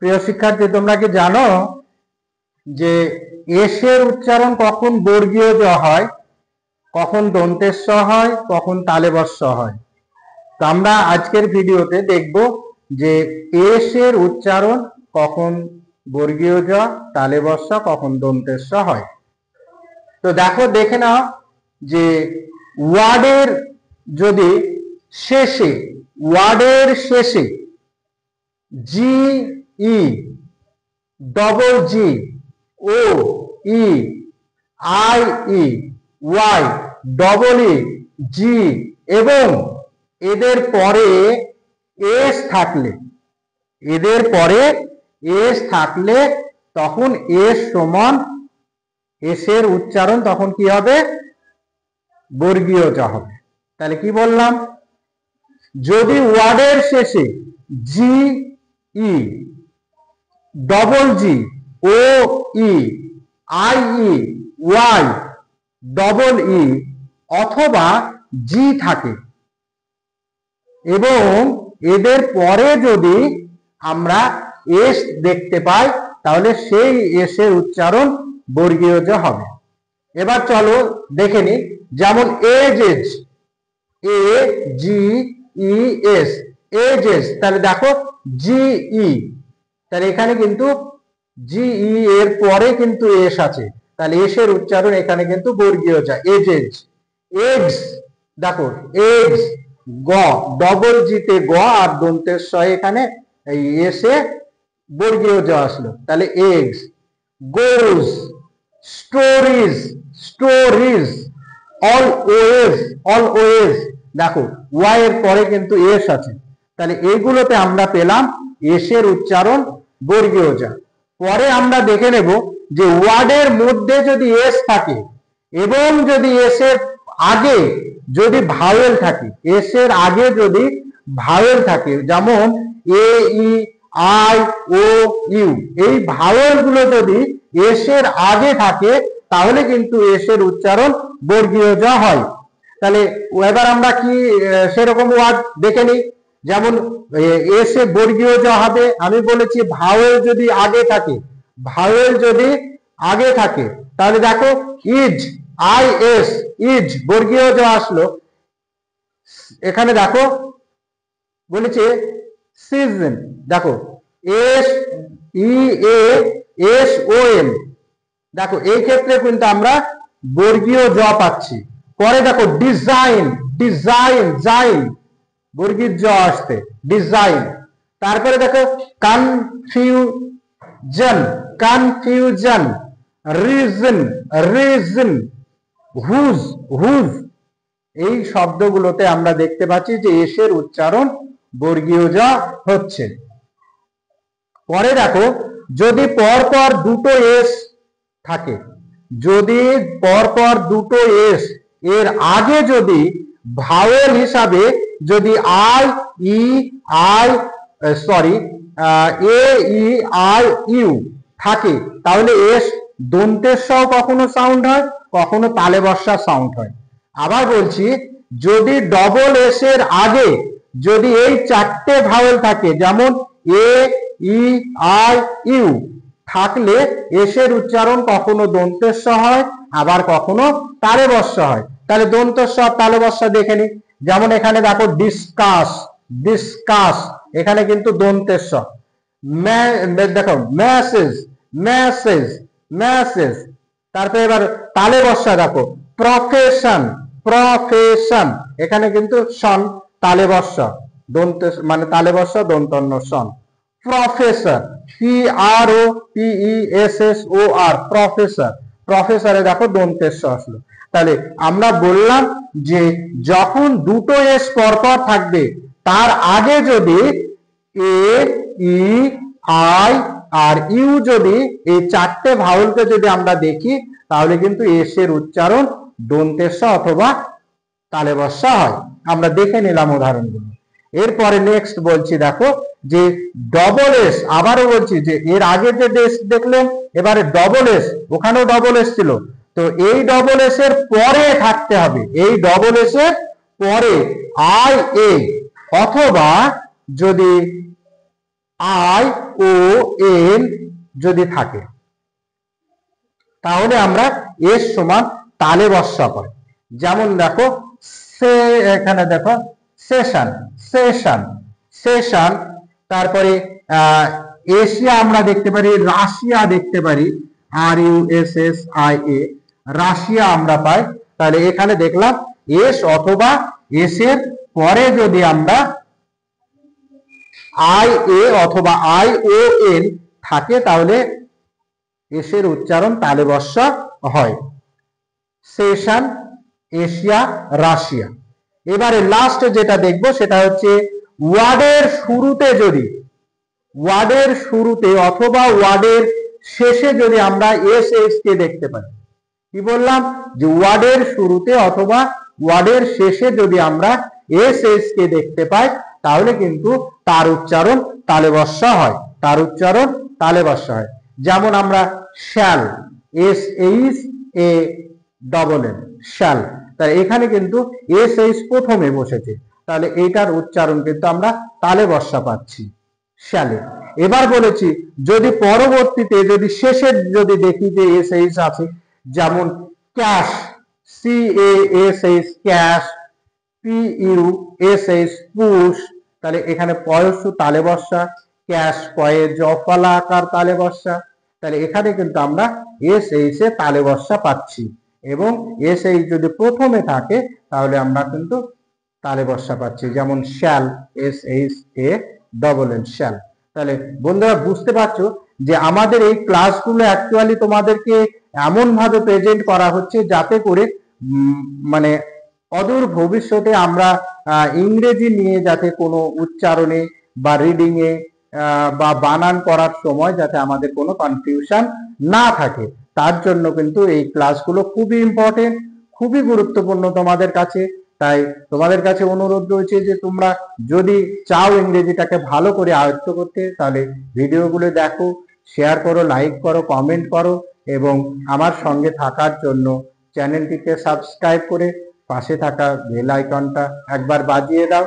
প্রিয় শিক্ষার্থী, তোমরা কি জানো যে এস এর উচ্চারণ কখন বর্গীয় জ হয়, কখন দন্তেস স হয়, কখন তালেবস স হয়? তো আমরা আজকের ভিডিওতে দেখব যে এস এর উচ্চারণ কখন বর্গীয় জ, তালেবস স, কখন দন্তেস স হয়। তো দেখে নাও যে ওয়ার্ডের যদি ওয়ার্ডের শেষে G E, double G, O E, I E, Y, double E, G এবং এদের পরে এস থাকলে তখন এস সমান এস এর উচ্চারণ তখন কি হবে? বর্গীয় জ হবে। তাহলে কি বললাম? যদি ওয়ার্ডের শেষে G E, double G, O E, I E, Y, double E অথবা জি থাকে এবং এদের পরে যদি আমরা এস দেখতে পাই তাহলে সেই এস এর উচ্চারণ বর্গীয় জ হবে। এবার চলো দেখে নি, যেমন এজেস, এ জি ই এস, এজেস। তাহলে দেখো জি ই, তাহলে এখানে কিন্তু জি ই এর পরে কিন্তু এস আছে, তাহলে এস এর উচ্চারণ এখানে কিন্তু বর্গীয় জ, এজেস। এগস, দেখো এগস, গ, ডবল জিতে গ আর দন্তের স এখানে এই এস এ বর্গীয় জ আসলো, তাহলে এগস। গোজ, স্টোরিজ, স্টোরিজ, অলওয়েজ, দেখো ওয়াই এর পরে কিন্তু এস আছে, তাহলে এইগুলোতে আমরা পেলাম এস এর উচ্চারণ বর্গীয় জ। পরে আমরা দেখে নেব যে ওয়ার্ডের মধ্যে যদি এস থাকে এবং যদি এস এর আগে যদি ভাওয়েল থাকে, এস এর আগে যদি ভাওয়েল থাকে, যেমন এ ই, আই, ও, ইউ, এই ভাওয়েল গুলো যদি এস এর আগে থাকে তাহলে কিন্তু এস এর উচ্চারণ বর্গীয় জ হয়। তাহলে এবার আমরা কি সেরকম ওয়ার্ড দেখে নিই। যেমন এস এ বর্গীয় জ হবে, আমি বলেছি ভাওয়েল যদি আগে থাকে, তাহলে দেখো ইজ, আই এস, ইজ বর্গীয় জ আসলো। এখানে দেখো বলেছে সিজন, দেখো S E A S O N, দেখো এই ক্ষেত্রে কিন্তু আমরা বর্গীয় জ পাচ্ছি। পরে দেখো ডিজাইন, জাইন বর্গীয় জ আসতে, ডিজাইন। তারপরে দেখো কনফিউজন, রিজন, হুজ, এই শব্দগুলোতে আমরা দেখতে পাচ্ছি যে এস এর উচ্চারণ বর্গীয় জ হচ্ছে। পরে দেখো যদি পরপর দুটো এস থাকে, যদি পরপর দুটো এস এর আগে যদি ভাওয়েল হিসাবে যদি এ ই আই ইউ থাকে তাহলে এস দন্তের স কখনো সাউন্ড হয়, কখনো তালেবস্যা সাউন্ড হয়। আবার বলছি, যদি ডবল এস এর আগে যদি এই চারটে ভাওয়েল থাকে, যেমন এ ই আই ইউ থাকলে এস এর উচ্চারণ কখনো দন্তের স হয়, আবার কখনো তালেবস্যা হয়। তাহলে দন্তের স তালেবস্যা দেখে নি। যেমন এখানে দেখো ডিসকাস, এখানে কিন্তু দন্তের স। দেখো মেসেজ। তারপরে এবার তালেবস্যা দেখো প্রফেশন, এখানে কিন্তু সন তালেবস্যা, দন্তের মানে তালেবস্যা দন্তন্য সন। প্রফেসর, PROFESSOR, প্রফেসরে দেখো দন্তের স আসলো। তাহলে আমরা বললাম যে যখন দুটো এস পরপর থাকবে তার আগে যদি এ ই আই আর ইউ যদি এই চারটে ভাওয়েলকে যদি আমরা দেখি তাহলে কিন্তু এস এর উচ্চারণ দন্তের স অথবা তালেবস্যা হয়। আমরা দেখে নিলাম উদাহরণগুলো। এরপরে নেক্সট বলছি, দেখো যে ডবল এস, আবারও বলছি যে এর আগে যে এস দেখলেন, এবারে ডবল এস, ওখানেও ডবল এস ছিল, তো এই ডবল এস এর পরে থাকতে হবে, এই ডবল এস এর পরে আই এ, অথবা যদি আই ও এন যদি থাকে, তাহলে আমরা এস সমান তালে বসা পাই। যেমন দেখো এখানে দেখো সেশন, সেশন, সেশন, তারপরে এশিয়া আমরা দেখতে পারি, রাশিয়া দেখতে পারি, are U S S I A, Russia আমরা পাই। তাহলে এখানে দেখলাম এস অথবা এস এর পরে যদি আমরা আই এ অথবা আই ও এন থাকে, তাহলে এসের উচ্চারণ তালে বর্ষা হয়। Session, Asia, Russia. এবারে লাস্ট যেটা দেখবো সেটা হচ্ছে ওয়ার্ডের শুরুতে যদি, ওয়ার্ডের শুরুতে অথবা ওয়ার্ডের শেষে যদি আমরা এস এস কে দেখতে পাই। কি বললাম? যে ওয়ার্ডের শুরুতে অথবা ওয়ার্ডের শেষে যদি আমরা এস এস কে দেখতে পাই, তাহলে কিন্তু তার উচ্চারণ তালে বর্ষা হয়, তার উচ্চারণ তালে বর্ষা হয়। যেমন আমরা shall, S H A double N, shall, তাই এখানে কিন্তু এস এইচ প্রথমে বসেছে, তাহলে এইটার উচ্চারণ কিন্তু আমরা তালে বর্ষা পাচ্ছি, শ্যালে। এবার বলেছি যদি পরবর্তীতে যদি শেষে যদি দেখি যে এস এইচ আছে, যেমন cash, C A S H, cash, P U S H, push, তাহলে এখানে পয়সু তালে বর্ষা, ক্যাশ পয়ে জফলা আকার তালে বর্ষা, তাহলে এখানে কিন্তু আমরা এস এইচ এ তালে বর্ষা পাচ্ছি। এবং এস এইচ যদি প্রথমে থাকে তাহলে আমরা কিন্তু তালে বর্ষা পাচ্ছি, যেমন shall, S H A double N, shall. তাহলে বন্ধুরা বুঝতে পারছো যে আমাদের এই ক্লাসগুলো অ্যাকচুয়ালি তোমাদেরকে এমন ভাবে প্রেজেন্ট করা হচ্ছে যাতে করে মানে অদূর ভবিষ্যতে আমরা ইংরেজি নিয়ে যাতে কোনো উচ্চারণে বা রিডিং এ বা বানান করার সময় যাতে আমাদের কোনো কনফিউশন না থাকে, তার জন্য কিন্তু এই ক্লাসগুলো খুবই ইম্পর্টেন্ট, খুবই গুরুত্বপূর্ণ তোমাদের কাছে। তাই তোমাদের কাছে অনুরোধ রয়েছে যে তোমরা যদি চাও ইংরেজিটাকে ভালো করে আয়ত্ত করতে, তাহলে ভিডিওগুলো দেখো, শেয়ার করো, লাইক করো, কমেন্ট করো, এবং আমার সঙ্গে থাকার জন্য চ্যানেলটিকে সাবস্ক্রাইব করে পাশে থাকা বেল আইকনটা একবার বাজিয়ে দাও,